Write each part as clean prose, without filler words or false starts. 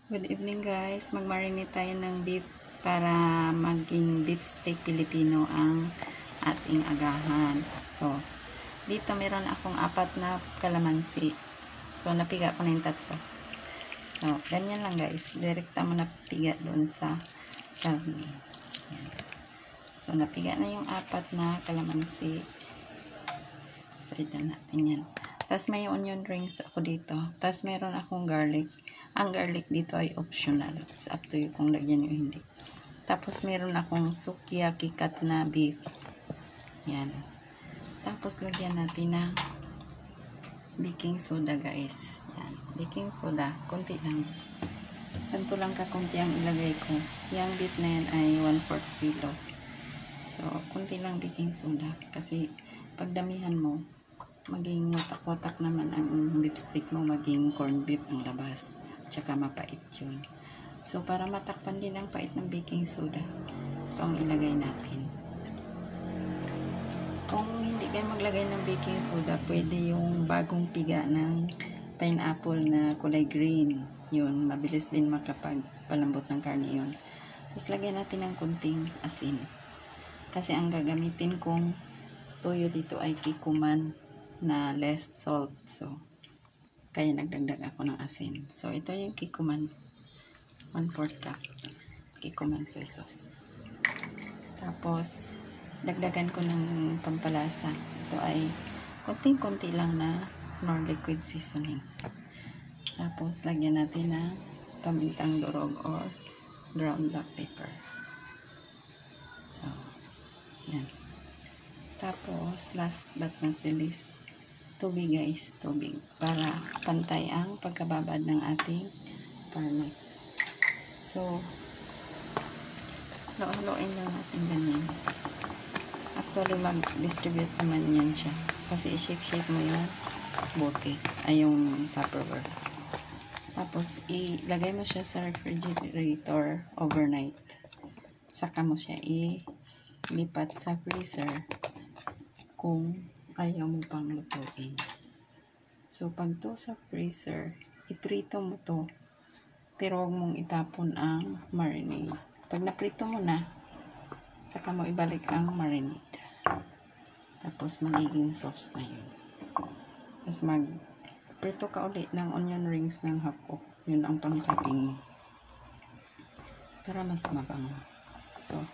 Good evening guys, magmarinate tayo ng beef para maging beef steak Pilipino ang ating agahan. So, dito meron akong 4 na kalamansi. So, napiga ko na yung 3. So, ganyan lang guys. Direkta mo napiga doon sa karne. Yan. So, napiga na yung 4 na kalamansi. Side na natin yan. Tapos may onion rings ako dito. Tapos meron akong garlic. Ang garlic dito ay optional. It's up to you kung lagyan nyo hindi. Tapos meron akong sukiyaki cut na beef. Yan. Tapos lagyan natin ng baking soda guys. Yan. Baking soda. Konti lang. Ganito lang kakunti ang ilagay ko. Yung beef na yan ay 1/4 kilo. So, konti lang baking soda. Kasi pagdamihan mo, maging watak-watak naman ang beef steak mo, maging corned beef ang labas. Tsaka mapait yun. So, para matakpan din ang pait ng baking soda, ito ang ilagay natin. Kung hindi kayo maglagay ng baking soda, pwede yung bagong piga ng pineapple na kulay green. Yun, mabilis din makapagpalambot ng karne yun. Tapos, lagyan natin ng kunting asin. Kasi ang gagamitin kong toyo dito ay kikuman na less salt. So, kaya nagdagdag ako ng asin. So, ito yung kikuman. 1/4 cup. Kikuman soy sauce. Tapos, dagdagan ko ng pampalasa. Ito ay konting-konti lang na nor liquid seasoning. Tapos, lagyan natin ng pamintang durog or ground black pepper. So, yan. Tapos, last but not the least, tubig guys, tubig. Para pantay ang pagkababad ng ating karne. So, halo-haloin lang natin ganyan. Actually, mag-distribute naman yan siya. Kasi i-shake-shake mo yung bote, ay yung Tupperware. Tapos, ilagay mo siya sa refrigerator overnight. Saka mo siya ilipat sa freezer kung ayaw mo pang lutuin. So, pag to sa freezer, iprito mo to. Pero huwag mong itapon ang marinade. Pag naprito mo na, saka mo ibalik ang marinade. Tapos, magiging sauce na yun. Tapos, magprito ka ulit ng onion rings ng hapok. Yun ang pang-topping mo. Para mas mabango. So,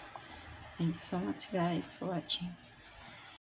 thank you so much guys for watching.